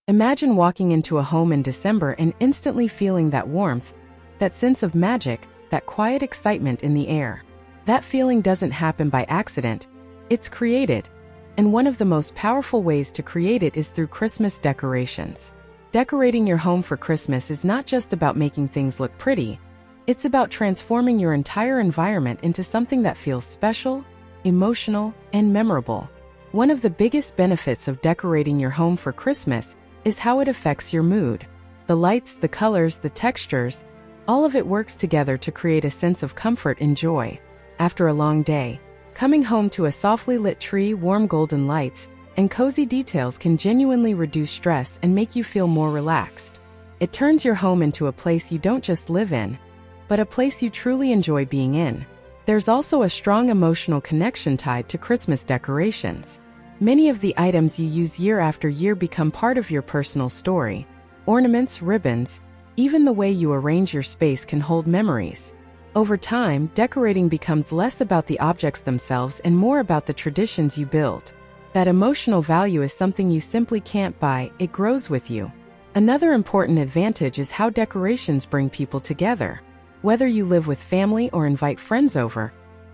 Imagine walking into a home in December and instantly feeling that warmth, that sense of magic, that quiet excitement in the air. That feeling doesn't happen by accident, it's created. And one of the most powerful ways to create it is through Christmas decorations. Decorating your home for Christmas is not just about making things look pretty, it's about transforming your entire environment into something that feels special, emotional, and memorable. One of the biggest benefits of decorating your home for Christmas is how it affects your mood. The lights, the colors, the textures, all of it works together to create a sense of comfort and joy. After a long day, coming home to a softly lit tree, warm golden lights, and cozy details can genuinely reduce stress and make you feel more relaxed. It turns your home into a place you don't just live in, but a place you truly enjoy being in. There's also a strong emotional connection tied to Christmas decorations. Many of the items you use year after year become part of your personal story. Ornaments, ribbons, even the way you arrange your space can hold memories. Over time, decorating becomes less about the objects themselves and more about the traditions you build. That emotional value is something you simply can't buy, it grows with you. Another important advantage is how decorations bring people together. Whether you live with family or invite friends over,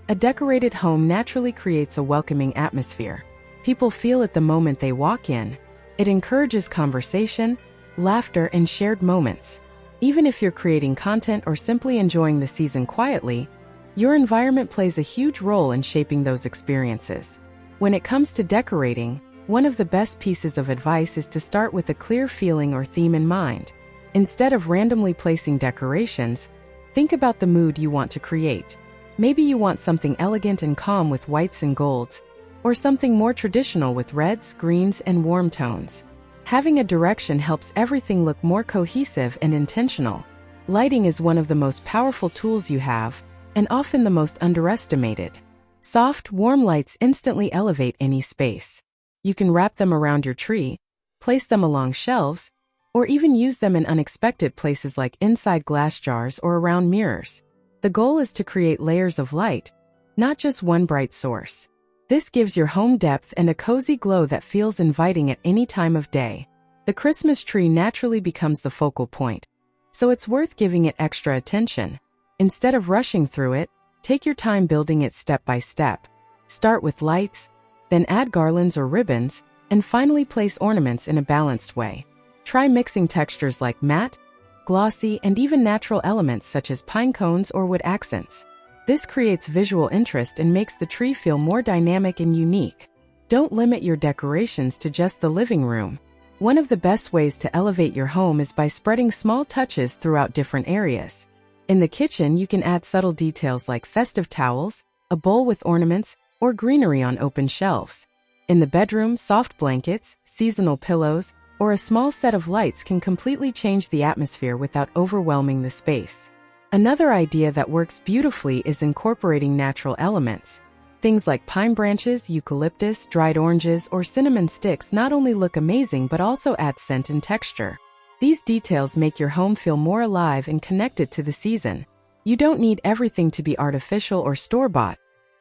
a decorated home naturally creates a welcoming atmosphere. People feel it the moment they walk in. It encourages conversation, laughter, and shared moments. Even if you're creating content or simply enjoying the season quietly, your environment plays a huge role in shaping those experiences. When it comes to decorating, one of the best pieces of advice is to start with a clear feeling or theme in mind. Instead of randomly placing decorations, think about the mood you want to create. Maybe you want something elegant and calm with whites and golds, or something more traditional with reds, greens, and warm tones. Having a direction helps everything look more cohesive and intentional. Lighting is one of the most powerful tools you have, and often the most underestimated. Soft, warm lights instantly elevate any space. You can wrap them around your tree, place them along shelves, or even use them in unexpected places like inside glass jars or around mirrors. The goal is to create layers of light, not just one bright source. This gives your home depth and a cozy glow that feels inviting at any time of day. The Christmas tree naturally becomes the focal point, so it's worth giving it extra attention. Instead of rushing through it, take your time building it step by step. Start with lights, then add garlands or ribbons, and finally place ornaments in a balanced way. Try mixing textures like matte, glossy, and even natural elements such as pine cones or wood accents. This creates visual interest and makes the tree feel more dynamic and unique. Don't limit your decorations to just the living room. One of the best ways to elevate your home is by spreading small touches throughout different areas. In the kitchen, you can add subtle details like festive towels, a bowl with ornaments, or greenery on open shelves. In the bedroom, soft blankets, seasonal pillows, or a small set of lights can completely change the atmosphere without overwhelming the space. Another idea that works beautifully is incorporating natural elements. Things like pine branches, eucalyptus, dried oranges, or cinnamon sticks not only look amazing but also add scent and texture. These details make your home feel more alive and connected to the season. You don't need everything to be artificial or store-bought.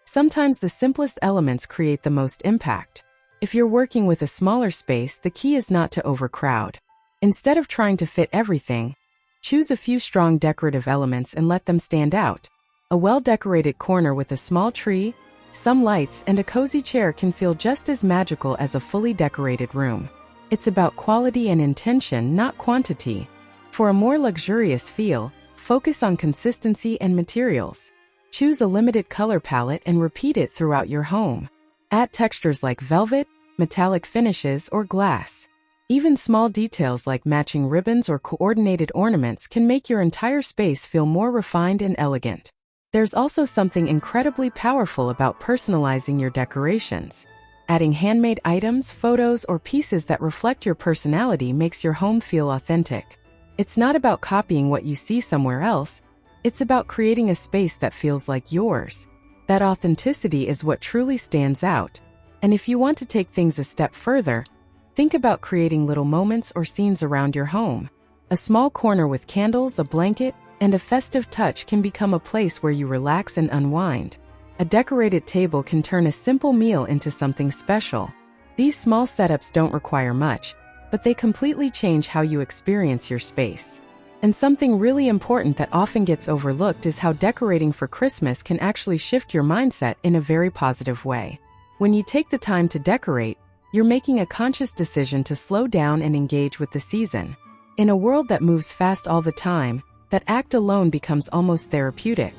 Sometimes the simplest elements create the most impact. If you're working with a smaller space, the key is not to overcrowd. Instead of trying to fit everything, choose a few strong decorative elements and let them stand out. A well-decorated corner with a small tree, some lights, and a cozy chair can feel just as magical as a fully decorated room. It's about quality and intention, not quantity. For a more luxurious feel, focus on consistency and materials. Choose a limited color palette and repeat it throughout your home. Add textures like velvet, metallic finishes, or glass. Even small details like matching ribbons or coordinated ornaments can make your entire space feel more refined and elegant. There's also something incredibly powerful about personalizing your decorations. Adding handmade items, photos, or pieces that reflect your personality makes your home feel authentic. It's not about copying what you see somewhere else, it's about creating a space that feels like yours. That authenticity is what truly stands out. And if you want to take things a step further, think about creating little moments or scenes around your home. A small corner with candles, a blanket, and a festive touch can become a place where you relax and unwind. A decorated table can turn a simple meal into something special. These small setups don't require much, but they completely change how you experience your space. And something really important that often gets overlooked is how decorating for Christmas can actually shift your mindset in a very positive way. When you take the time to decorate, you're making a conscious decision to slow down and engage with the season. In a world that moves fast all the time, that act alone becomes almost therapeutic.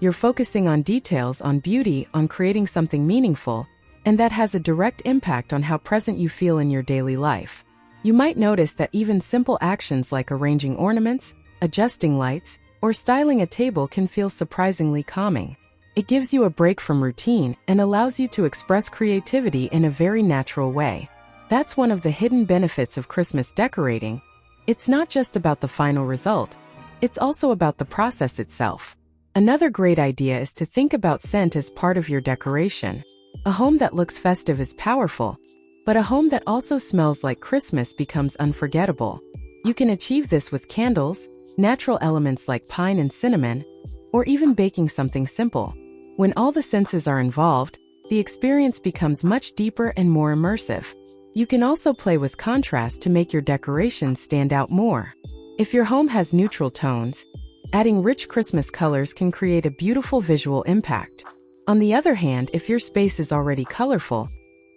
You're focusing on details, on beauty, on creating something meaningful, and that has a direct impact on how present you feel in your daily life. You might notice that even simple actions like arranging ornaments, adjusting lights, or styling a table can feel surprisingly calming. It gives you a break from routine and allows you to express creativity in a very natural way. That's one of the hidden benefits of Christmas decorating. It's not just about the final result, it's also about the process itself. Another great idea is to think about scent as part of your decoration. A home that looks festive is powerful, but a home that also smells like Christmas becomes unforgettable. You can achieve this with candles, natural elements like pine and cinnamon, or even baking something simple. When all the senses are involved, the experience becomes much deeper and more immersive. You can also play with contrast to make your decorations stand out more. If your home has neutral tones, adding rich Christmas colors can create a beautiful visual impact. On the other hand, if your space is already colorful,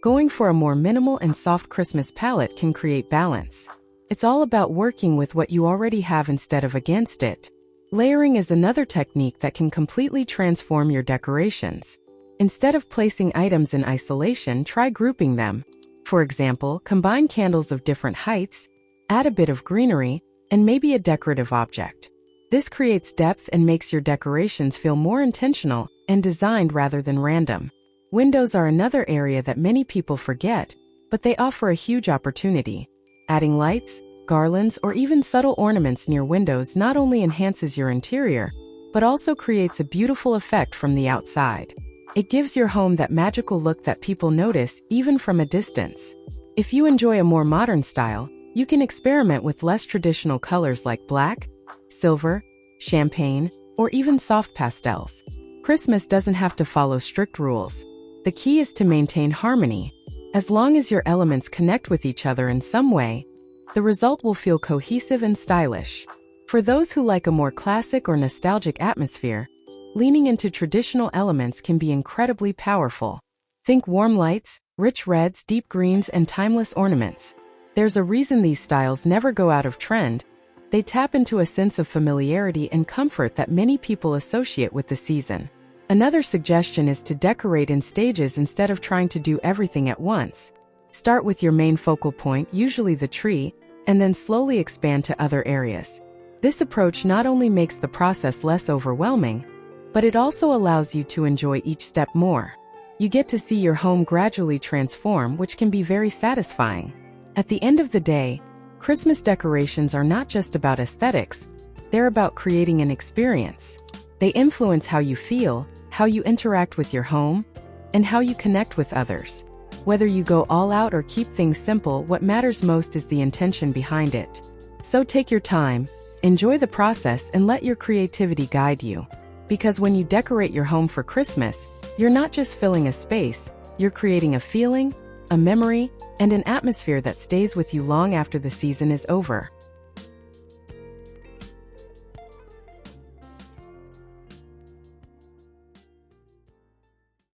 going for a more minimal and soft Christmas palette can create balance. It's all about working with what you already have instead of against it. Layering is another technique that can completely transform your decorations. Instead of placing items in isolation, try grouping them. For example, combine candles of different heights, add a bit of greenery, and maybe a decorative object. This creates depth and makes your decorations feel more intentional and designed rather than random. Windows are another area that many people forget, but they offer a huge opportunity. Adding lights, garlands, or even subtle ornaments near windows not only enhances your interior, but also creates a beautiful effect from the outside. It gives your home that magical look that people notice even from a distance. If you enjoy a more modern style, you can experiment with less traditional colors like black, silver, champagne, or even soft pastels. Christmas doesn't have to follow strict rules. The key is to maintain harmony. As long as your elements connect with each other in some way, the result will feel cohesive and stylish. For those who like a more classic or nostalgic atmosphere, leaning into traditional elements can be incredibly powerful. Think warm lights, rich reds, deep greens, and timeless ornaments. There's a reason these styles never go out of trend. They tap into a sense of familiarity and comfort that many people associate with the season. Another suggestion is to decorate in stages instead of trying to do everything at once. Start with your main focal point, usually the tree, and then slowly expand to other areas. This approach not only makes the process less overwhelming, but it also allows you to enjoy each step more. You get to see your home gradually transform, which can be very satisfying. At the end of the day, Christmas decorations are not just about aesthetics, they're about creating an experience. They influence how you feel, how you interact with your home, and how you connect with others. Whether you go all out or keep things simple, what matters most is the intention behind it. So take your time, enjoy the process, and let your creativity guide you. Because when you decorate your home for Christmas, you're not just filling a space, you're creating a feeling, a memory, and an atmosphere that stays with you long after the season is over.